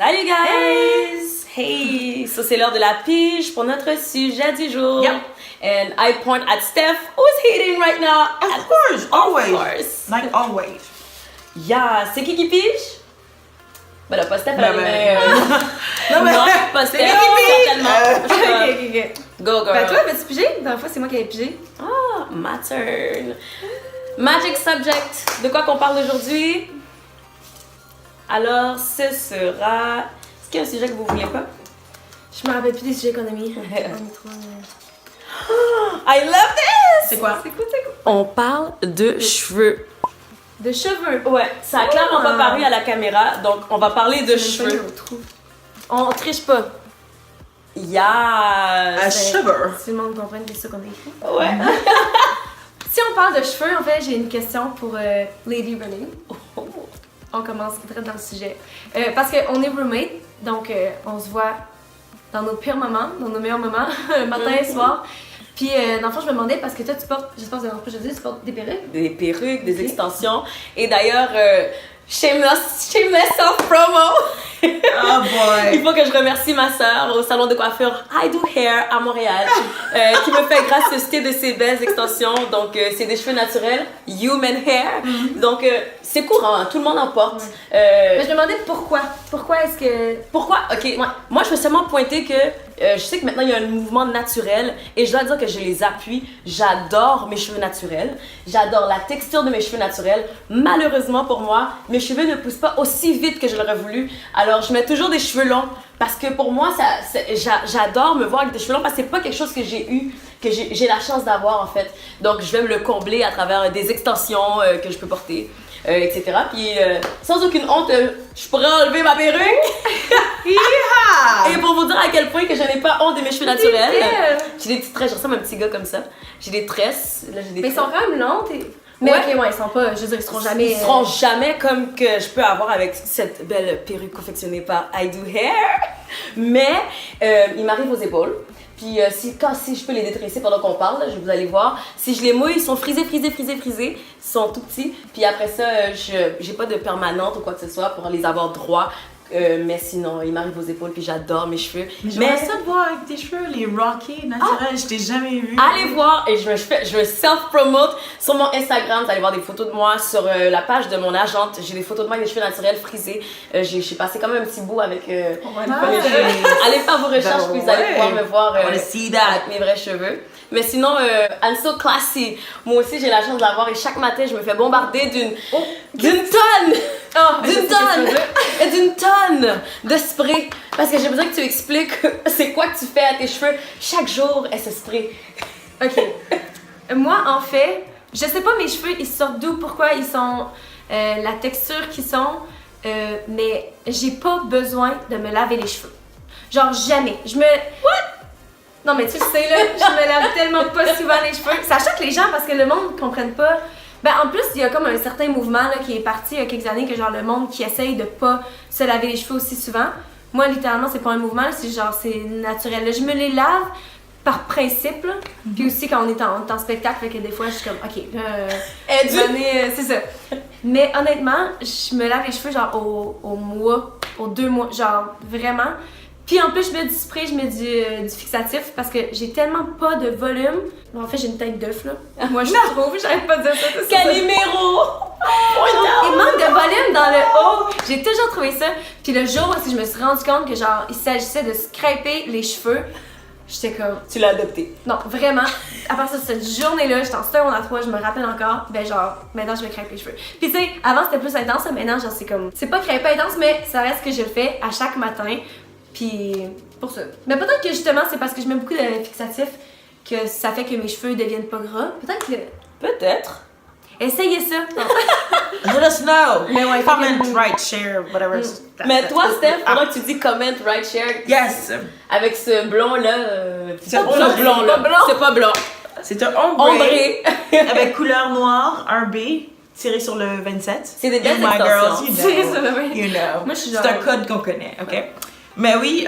Salut guys! Hey! So c'est l'heure de la pige pour notre sujet du jour. Yep. And I point at Steph, who's hating right now. Of course, always. Of course. Like always. Yeah, c'est qui pige? Ben là, pas Steph, Ben, non, pas Steph, certainement. Ok. Go girl. Ben toi, vas-tu piger? La dernière fois, c'est moi qui avais pigé. Ah, my turn. Magic subject. De quoi qu'on parle aujourd'hui? Alors, ce sera... Est-ce qu'il y a un sujet que vous vouliez pas? Je me rappelle plus des sujets qu'on a mis. On est trop... I love this! C'est quoi? C'est cool, c'est cool. On parle de cheveux. De cheveux. Ouais, ça a clairement pas paru à la caméra, donc on va parler de cheveux. On triche pas. Yes! À cheveux. Si le monde comprend que c'est ça qu'on a écrit. Ouais. Si on parle de cheveux, en fait, j'ai une question pour Lady Renee. On commence direct dans le sujet. Parce qu'on est roommate, donc on se voit dans nos pires moments, dans nos meilleurs moments, matin et soir. Puis, dans le fond, je me demandais, parce que toi, tu portes, j'espère que je dis, tu portes des perruques? Des perruques, des extensions. Et d'ailleurs, shameless self-promo! Oh boy. Il faut que je remercie ma sœur au salon de coiffure I Do Hair à Montréal, qui me fait gracieuseté de ses belles extensions. Donc, c'est des cheveux naturels, human hair. Donc, c'est courant, hein, tout le monde en porte. Mais je me demandais pourquoi. Pourquoi est-ce que... Pourquoi? Ok, moi je veux seulement pointer que je sais que maintenant il y a un mouvement naturel et je dois dire que je les appuie. J'adore mes cheveux naturels. J'adore la texture de mes cheveux naturels. Malheureusement pour moi, mes cheveux ne poussent pas aussi vite que je l'aurais voulu. Alors je mets toujours des cheveux longs parce que pour moi, j'adore me voir avec des cheveux longs parce que c'est pas quelque chose que j'ai eu, que j'ai la chance d'avoir en fait. Donc je vais me le combler à travers des extensions que je peux porter. Etc. Puis sans aucune honte, je pourrais enlever ma perruque. Et pour vous dire à quel point que je n'ai pas honte de mes cheveux naturels, j'ai des petites tresses, je ressemble à un petit gars comme ça. J'ai des tresses, là j'ai des Mais ils tresses. sont quand même longs, Mais Ouais. ok, ils sont pas, je veux dire, ils seront jamais... Ils seront jamais comme que je peux avoir avec cette belle perruque confectionnée par I Do Hair. Mais ils m'arrivent aux épaules. Puis si je peux les détresser pendant qu'on parle, vous allez voir. Si je les mouille, ils sont frisés. Ils sont tout petits. Puis après ça, j'ai pas de permanente ou quoi que ce soit pour les avoir droits. Mais sinon, ils m'arrivent aux épaules puis j'adore mes cheveux. Mais j'aimerais ça te voir avec tes cheveux, les rocky naturels, je t'ai jamais vu. Allez voir et je me self-promote sur mon Instagram. Vous allez voir des photos de moi sur la page de mon agente. J'ai des photos de moi avec mes cheveux naturels frisés. J'ai passé quand même un petit bout avec mes cheveux. Allez faire vos recherches puis vous allez pouvoir me voir avec mes vrais cheveux. Mais sinon, I'm so classy. Moi aussi, j'ai la chance de l'avoir et chaque matin, je me fais bombarder d'une tonne de spray. Parce que j'ai besoin que tu expliques c'est quoi que tu fais à tes cheveux. Chaque jour, elle se spray. Ok. Moi, en fait, je sais pas mes cheveux, ils sortent d'où, pourquoi ils sont, la texture qu'ils sont, mais j'ai pas besoin de me laver les cheveux. Genre, jamais. Non, mais tu le sais, là, je me lave tellement pas souvent les cheveux. Ça choque les gens parce que le monde ne comprenne pas. Ben, en plus, il y a comme un certain mouvement là, qui est parti il y a quelques années que genre le monde qui essaye de pas se laver les cheveux aussi souvent. Moi, littéralement, c'est pas un mouvement, c'est genre, c'est naturel. Là, je me les lave par principe, là. Puis aussi quand on est en spectacle, fait que des fois, je suis comme, ok, c'est ça. Mais honnêtement, je me lave les cheveux genre au mois, aux 2 mois, genre vraiment. Puis en plus, je mets du spray, je mets du fixatif parce que j'ai tellement pas de volume. En fait, j'ai une tête d'œuf, là. Moi, je trouve, j'arrête pas de dire ça. Calimero! Il manque de volume dans le haut. J'ai toujours trouvé ça. Puis le jour où je me suis rendu compte que genre, il s'agissait de scraper les cheveux, j'étais comme... Tu l'as adopté. Non, vraiment. À partir de cette journée-là, j'étais en secondaire 3, je me rappelle encore, ben genre, maintenant je me crêpe les cheveux. Puis tu sais, avant c'était plus intense, maintenant genre c'est comme... C'est pas crêpe intense, mais ça reste que je le fais à chaque matin. Puis pour ça. Mais peut-être que justement, c'est parce que je mets beaucoup de fixatif que ça fait que mes cheveux deviennent pas gras. Peut-être que... Peut-être. Essayez ça. Let us know. Mais ouais, Comment, write, share, whatever. Mais toi, Steph, pendant que tu dis comment, write, share, Yes. avec ce blond-là, C'est pas blond, là. C'est pas blanc. C'est un ombre Ombré. avec couleur noire, un B, tiré sur le 27. C'est des belles My girls, extensions. you know. C'est ça, oui. You know. Moi, je suis C'est genre- un code qu'on connaît, ok? Mais oui,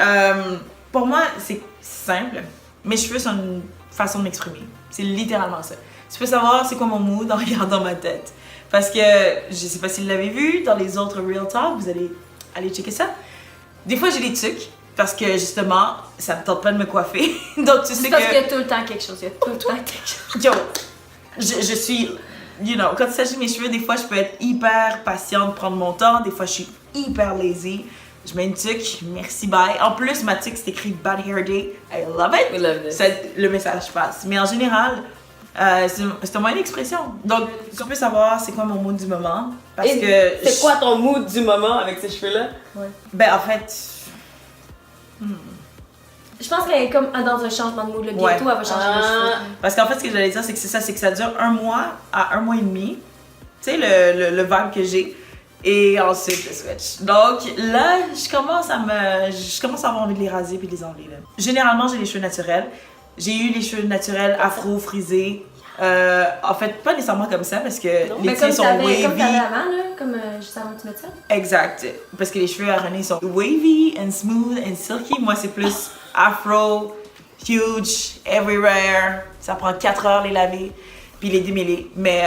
pour moi, c'est simple. Mes cheveux sont une façon de m'exprimer. C'est littéralement ça. Tu peux savoir c'est quoi mon mood en regardant ma tête. Parce que, je sais pas si vous l'avez vu, dans les autres Real Talk, vous allez aller checker ça. Des fois, j'ai des trucs parce que justement, ça me tente pas de me coiffer. Donc, tu sais C'est parce qu'il y que. a tout le temps quelque chose. Il y a tout le temps quelque chose. Yo, je suis. You know, quand il s'agit de mes cheveux, des fois, je peux être hyper patiente, prendre mon temps. Des fois, je suis hyper lazy. Je mets une tuque, merci, bye. En plus, ma tuque, c'est écrit Bad Hair Day. I love it. We love this. Le message passe. Mais en général, c'est un moyen d'expression. Donc, tu peux savoir c'est quoi mon mood du moment. Parce Et que. c'est quoi ton mood du moment avec ces cheveux-là? Ben, en fait. Je pense qu'elle est comme dans un changement de mood. Bientôt, Ouais. elle va changer de cheveux. Parce qu'en fait, ce que j'allais dire, c'est que c'est ça, c'est que ça dure 1 mois à 1 mois et demi. Tu sais, le vibe que j'ai. Et ensuite, le switch. Donc là, je commence à avoir envie de les raser puis de les enlever. Là. Généralement, j'ai les cheveux naturels. J'ai eu les cheveux naturels afro, frisés. En fait, pas nécessairement comme ça parce que les Mais tiens comme sont t'avais wavy. avant, là, comme juste avant que tu mettes ça. Exact. Parce que les cheveux à René sont wavy and smooth and silky. Moi, c'est plus afro, huge, everywhere. Ça prend 4 heures les laver puis les démêler. Mais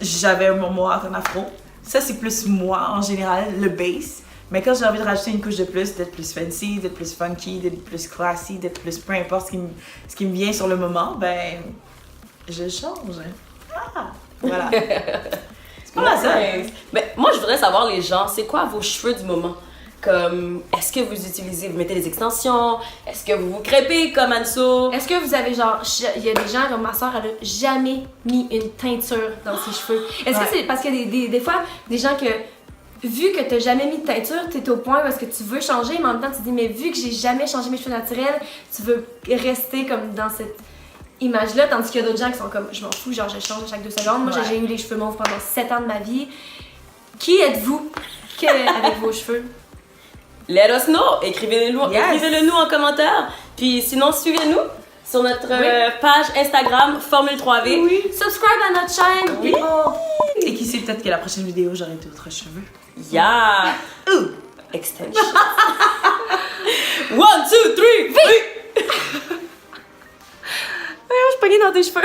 j'avais mon mohawk en afro. Ça, c'est plus moi, en général, le base. Mais quand j'ai envie de rajouter une couche de plus, d'être plus fancy, d'être plus funky, d'être plus classy, d'être plus peu importe ce qui me vient sur le moment, ben, je change. Ah, voilà. C'est pas mal ça. Nice. Mais moi, je voudrais savoir, les gens, c'est quoi vos cheveux du moment? Comme, est-ce que vous mettez des extensions? Est-ce que vous vous crêpez comme Anso? Est-ce que vous avez genre, il y a des gens comme ma soeur, elle a jamais mis une teinture dans ses cheveux. Est-ce Ouais. que c'est parce que des fois, des gens que, vu que t'as jamais mis de teinture, t'es au point parce que tu veux changer, mais en même temps tu te dis, mais vu que j'ai jamais changé mes cheveux naturels, tu veux rester comme dans cette image-là, tandis qu'il y a d'autres gens qui sont comme, je m'en fous, genre je change à chaque 2 secondes. Moi, Ouais. j'ai eu les cheveux mauves pendant 7 ans de ma vie. Qui êtes-vous avec vos cheveux? Let us know! Écrivez-le Yes. écrivez-le nous en commentaire. Puis sinon, suivez-nous sur notre page Instagram, Formule 3V. Oui. Subscribe à notre chaîne. Oui. people. Et qui sait, peut-être que la prochaine vidéo, j'aurai d'autres cheveux. Yeah! Ouh! Extension. 1, 2, 3, Je suis pognée dans tes cheveux.